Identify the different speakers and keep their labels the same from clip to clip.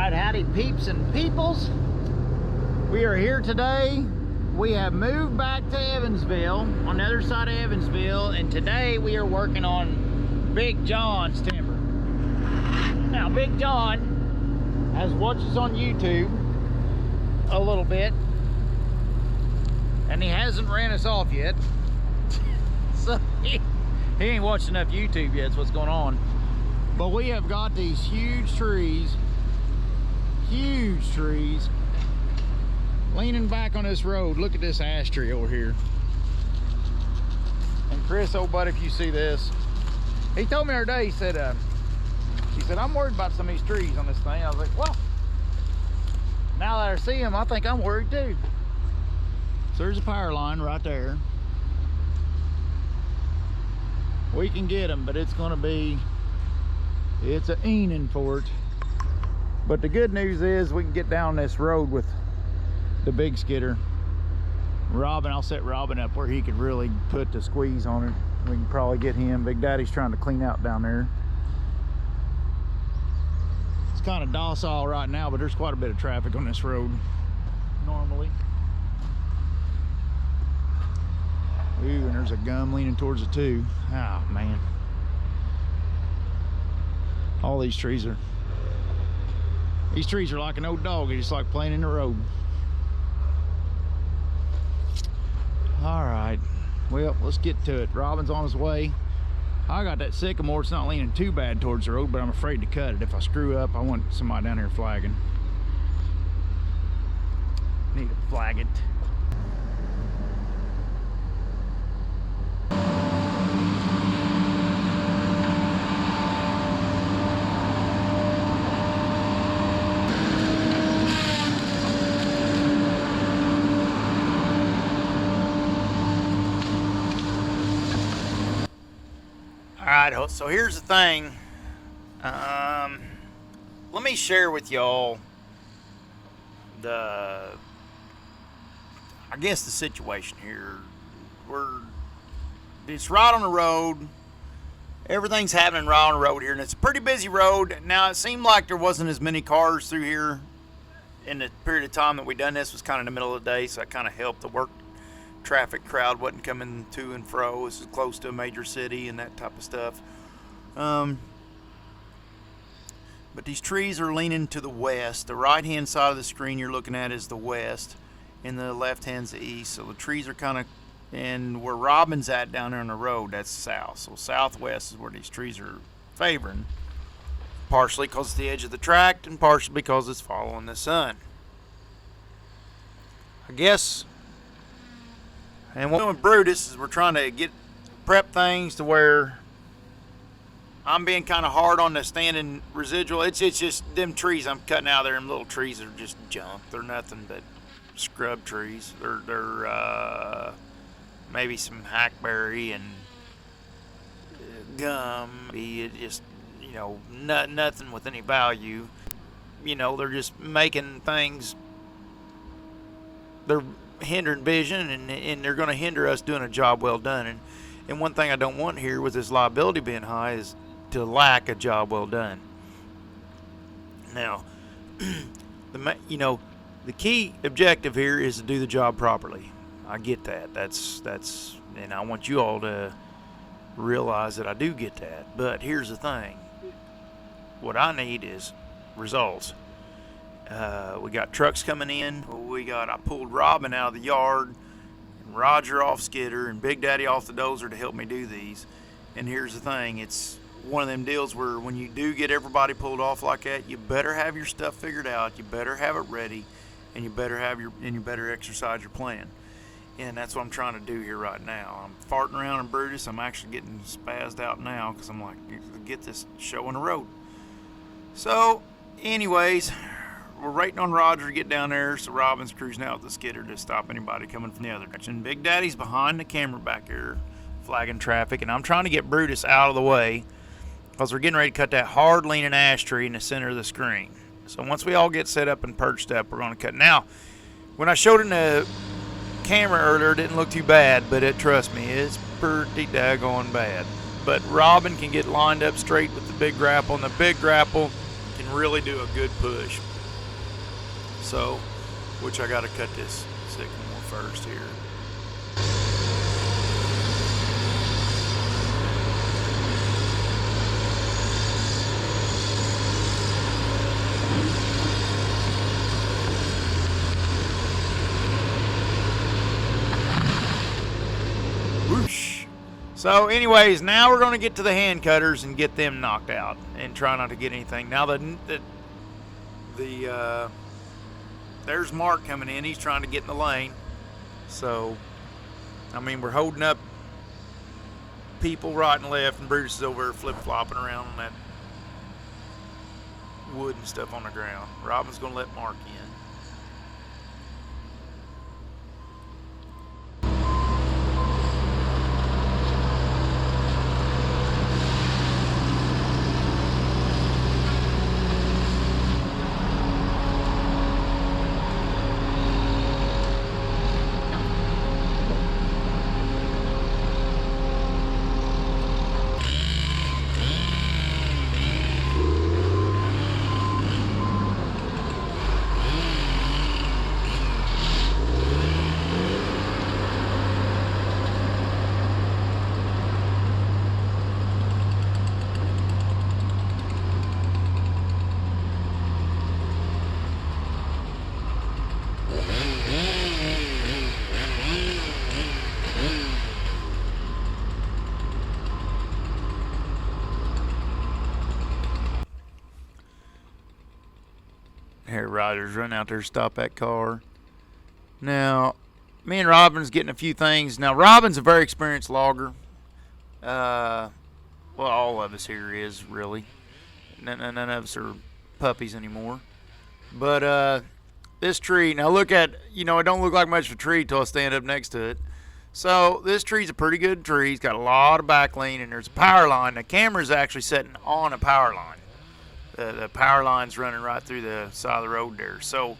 Speaker 1: Alright, howdy peeps and peoples. We are here today. We have moved back to Evansville, on the other side of Evansville, and today we are working on Big John's timber. Now, Big John has watched us on YouTube a little bit, and he hasn't ran us off yet. So he ain't watched enough YouTube yet, is what's going on. But we have got these huge trees leaning back on this road. Look at this ash tree over here. And Chris, old buddy, if you see this, he told me the other day, he said, I'm worried about some of these trees on this thing. I was like, well, now that I see them, I think I'm worried too. So there's a power line right there. We can get them, but it's a eaning for it. But the good news is we can get down this road with the big skidder. Robin, I'll set Robin up where he could really put the squeeze on it. We can probably get him. Big Daddy's trying to clean out down there. It's kind of docile right now, but there's quite a bit of traffic on this road normally. Ooh, and there's a gum leaning towards it too. Oh man. All these trees are like an old dog. They just like playing in the road. All right, well, let's get to it. Robin's on his way. I got that sycamore. It's not leaning too bad towards the road, but I'm afraid to cut it. If I screw up, I want somebody down here flagging. Need to flag it. Alright, so here's the thing. Let me share with y'all the situation here. It's right on the road. Everything's happening right on the road here, and it's a pretty busy road. Now, it seemed like there wasn't as many cars through here in the period of time that we done this. It was kind of in the middle of the day, so that kind of helped. The work traffic crowd wasn't coming to and fro. This is close to a major city and that type of stuff. But these trees are leaning to the west. The right hand side of the screen you're looking at is the west, and the left hand's the east. So the trees are kind of, and where Robin's at down there on the road, that's south. So southwest is where these trees are favoring, partially because it's the edge of the tract and partially because it's following the sun. I guess. And what we're doing, Brutus, is we're trying to prep things to where I'm being kind of hard on the standing residual. It's just them trees I'm cutting out of there. Them little trees are just junk. They're nothing but scrub trees. They're maybe some hackberry and gum. It just, nothing with any value. They're just making things. They're hindering vision, and they're going to hinder us doing a job well done. And one thing I don't want here with this liability being high is to lack a job well done. Now, the key objective here is to do the job properly. I get that. That's and I want you all to realize that I do get that. But here's the thing. What I need is results. We got trucks coming in. I pulled Robin out of the yard, and Roger off skidder, and Big Daddy off the dozer to help me do these. And here's the thing, it's one of them deals where when you do get everybody pulled off like that, you better have your stuff figured out, you better have it ready, and you better exercise your plan. And that's what I'm trying to do here right now. I'm farting around in Brutus. I'm actually getting spazzed out now because I'm like, get this show on the road. So, anyways, we're waiting on Roger to get down there, so Robin's cruising out with the skidder to stop anybody coming from the other direction. Big Daddy's behind the camera back here, flagging traffic, and I'm trying to get Brutus out of the way because we're getting ready to cut that hard leaning ash tree in the center of the screen. So once we all get set up and perched up, we're going to cut. Now, when I showed it in the camera earlier, it didn't look too bad, but trust me, it's pretty daggone bad. But Robin can get lined up straight with the big grapple, and the big grapple can really do a good push. So, which I got to cut this sycamore first here. Whoosh. So anyways, now we're going to get to the hand cutters and get them knocked out and try not to get anything. Now there's Mark coming in. He's trying to get in the lane. So, I mean, we're holding up people right and left, and Brutus is over there flip-flopping around on that wood and stuff on the ground. Robin's going to let Mark in. Here, riders, run out there, stop that car. Now, me and Robin's getting a few things. Now, Robin's a very experienced logger. Well, all of us here is, really. None of us are puppies anymore. But this tree, now look at, it don't look like much of a tree till I stand up next to it. So this tree's a pretty good tree. It's got a lot of back lean, and there's a power line. The camera's actually sitting on a power line. The power line's running right through the side of the road there. So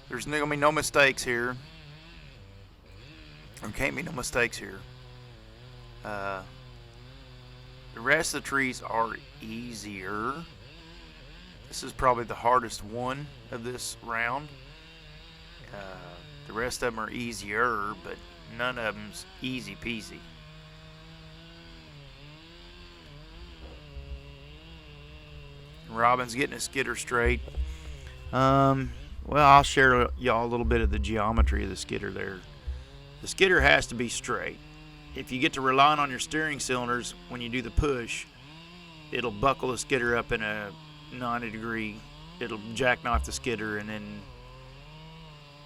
Speaker 1: there's going to be no mistakes here. There can't be no mistakes here. The rest of the trees are easier. This is probably the hardest one of this round. The rest of them are easier, but none of them's easy peasy. Robin's getting his skidder straight. Well, I'll share y'all a little bit of the geometry of the skidder there. The skidder has to be straight. If you get to relying on your steering cylinders when you do the push, it'll buckle the skidder up in a 90-degree. It'll jackknife the skidder, and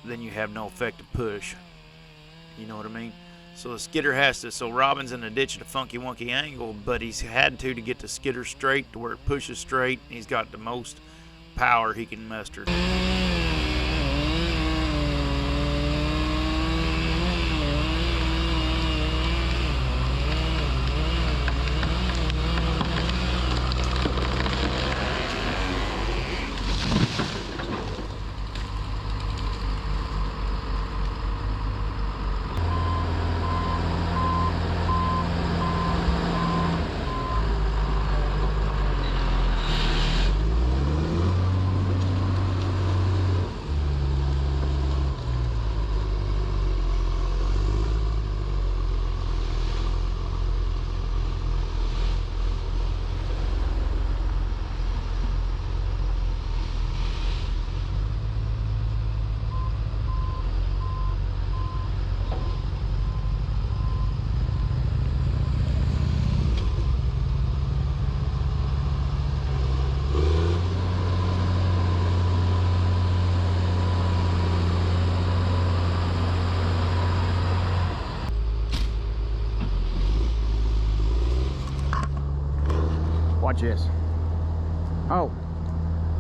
Speaker 1: then you have no effective push. You know what I mean? So the skidder has to, so Robin's in the ditch at a funky wonky angle, but he's had to get the skidder straight to where it pushes straight. He's got the most power he can muster. Watch this. Oh.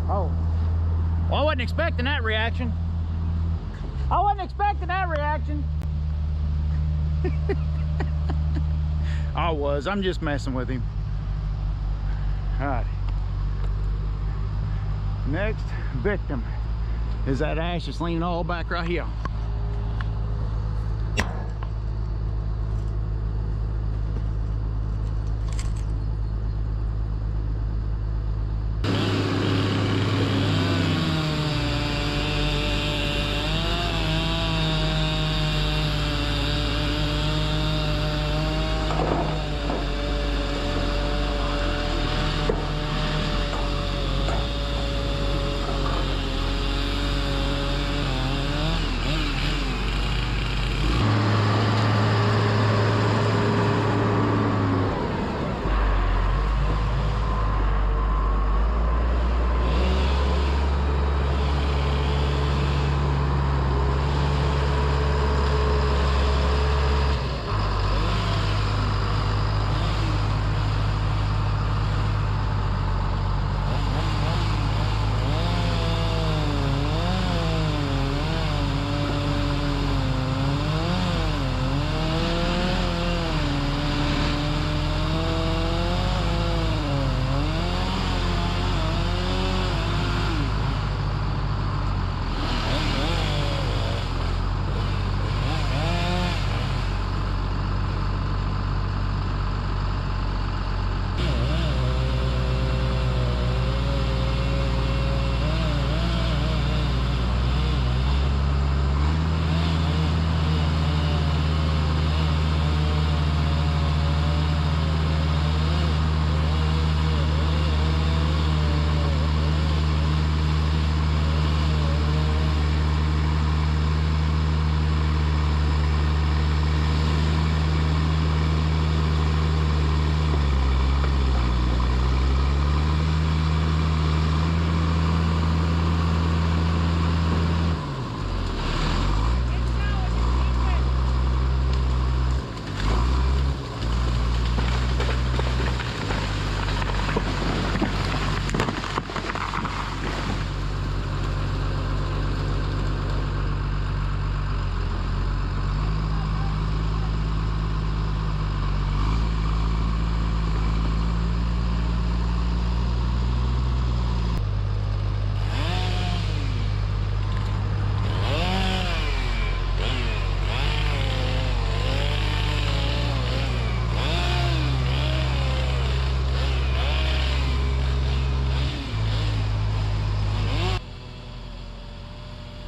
Speaker 1: Well, I wasn't expecting that reaction. I was. I'm just messing with him. Alright. Next victim is that ash that's leaning all back right here.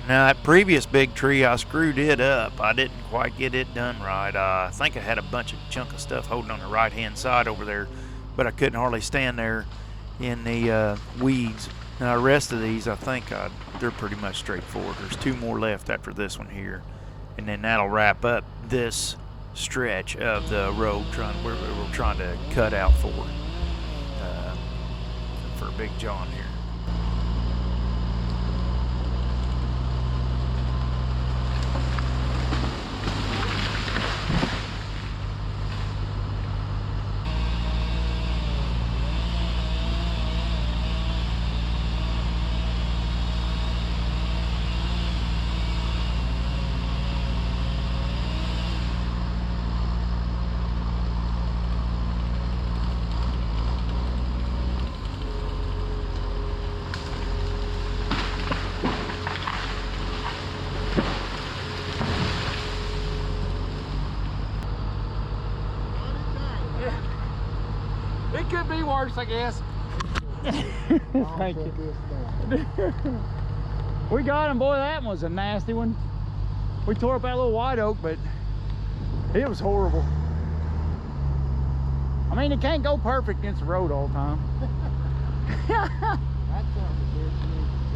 Speaker 1: Now that previous big tree, I screwed it up. I didn't quite get it done right. I think I had a bunch of chunk of stuff holding on the right hand side over there, but I couldn't hardly stand there in the weeds. Now the rest of these, I think they're pretty much straightforward. There's 2 more left after this one here, and then that'll wrap up this stretch of the road we're trying to cut out for Big John here.
Speaker 2: It could be worse, I guess. Thank you. We got him, boy. That one was a nasty one. We tore up that little white oak, but it was horrible. I mean, it can't go perfect against the road all the time.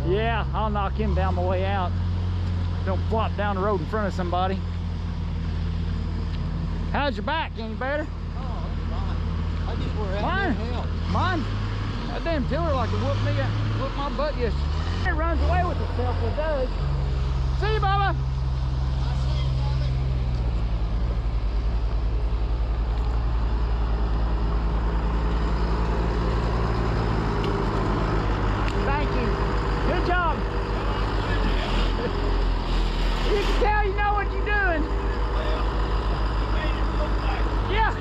Speaker 2: Yeah, I'll knock him down the way out. Don't flop down the road in front of somebody. How's your back? Any better?
Speaker 3: I just were out there help.
Speaker 2: Mine? That damn tiller like to whoop my butt yesterday. It runs away with itself, it does. See you, Bubba. Thank you. Good job. You can tell you know what you're doing. Yeah.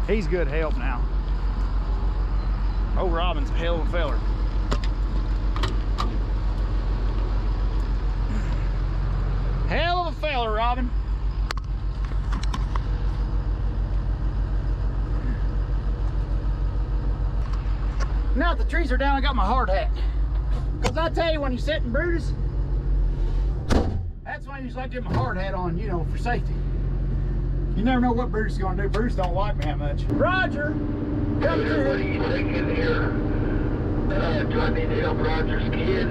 Speaker 2: He's good help now. Oh, Robin's a hell of a feller. Hell of a feller, Robin. Now that the trees are down, I got my hard hat. Because I tell you, when you sit in Brutus, that's when you just like to get my hard hat on, you know, for safety. You never know what Bruce is going to do. Bruce don't like me that much. Roger, come through.
Speaker 4: What are you thinking here? Do I need to help Roger's kid?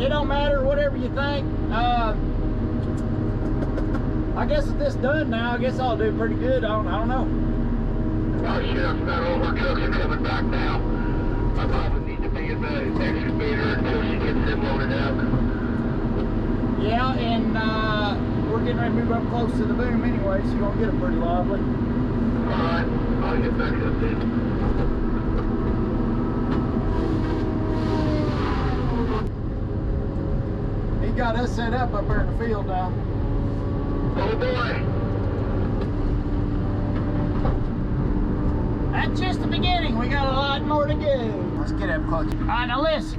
Speaker 2: It don't matter, whatever you think. I guess with this done now, I guess I'll do pretty good. I don't know.
Speaker 4: Oh shit, I'm not all our trucks are coming back now. I probably need to be in the excavator until she gets them loaded up.
Speaker 2: Yeah, and we're getting ready to move up close to the boom anyway, so you're going to get them pretty lively.
Speaker 4: Alright, I'll get back up then.
Speaker 2: He got us set up there in the field now.
Speaker 4: Oh boy!
Speaker 2: That's just the beginning. We got a lot more to go. Let's get up close. All right, now listen.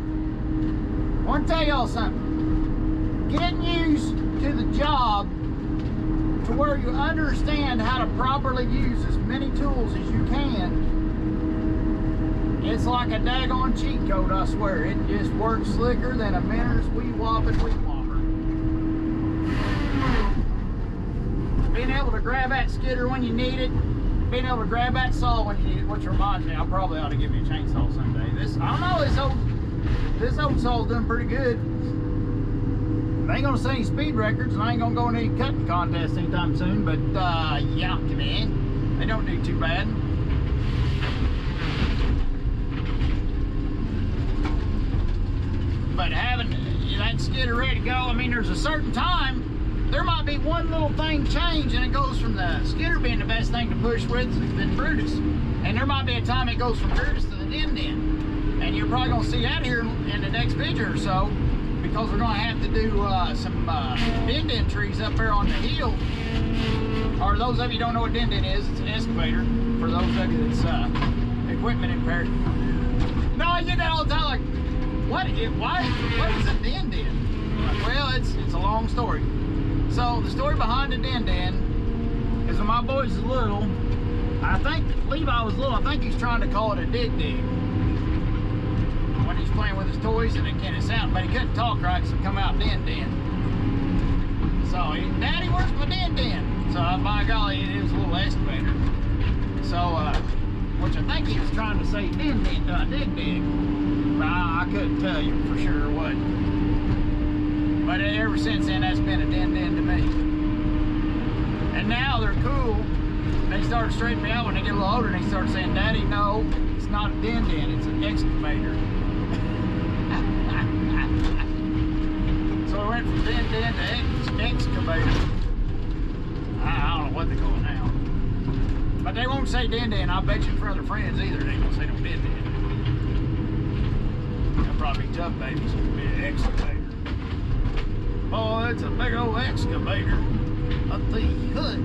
Speaker 2: I want to tell y'all something. Getting used to the job to where you understand how to properly use as many tools as you can, it's like a daggone cheat code, I swear. It just works slicker than a Minner's wee whopping wee whopper. Being able to grab that skidder when you need it, being able to grab that saw when you need it, which reminds me, I probably ought to give you a chainsaw someday. I don't know, this old saw's doing pretty good. I ain't gonna set any speed records, and I ain't gonna go in any cutting contests anytime soon, but yeah, man, they don't do too bad. But having that skidder ready to go, I mean, there's a certain time, there might be one little thing change, and it goes from the skidder being the best thing to push with than Brutus. And there might be a time it goes from Brutus to the din-din. And you're probably gonna see that here in the next video or so, because we're gonna have to do some din-din trees up there on the hill. Or those of you who don't know what din-din is, it's an excavator. For those of you that's equipment impaired. No, I get that all the time, like, what is a din-din? Well, it's a long story. So the story behind the din din is when my boys was little, I think Levi was little, I think he's trying to call it a dig dig. When he's playing with his toys and it can't sound, but he couldn't talk right, so come out din din. So he, Daddy, where's my din din? So by golly, it was a little excavator. So which I think he was trying to say din din, dig dig. But I couldn't tell you for sure what. But ever since then, that's been a din din to me. And now they're cool. They started straightening me out when they get a little older, and they started saying, Daddy, no, it's not a din din, it's an excavator. So we went from din din to excavator. I don't know what they call it now. But they won't say din din, I bet you, for other friends either. They won't say no din din. They'll probably be tough babies. It'll be an excavator. Oh, it's a big old excavator up the hood.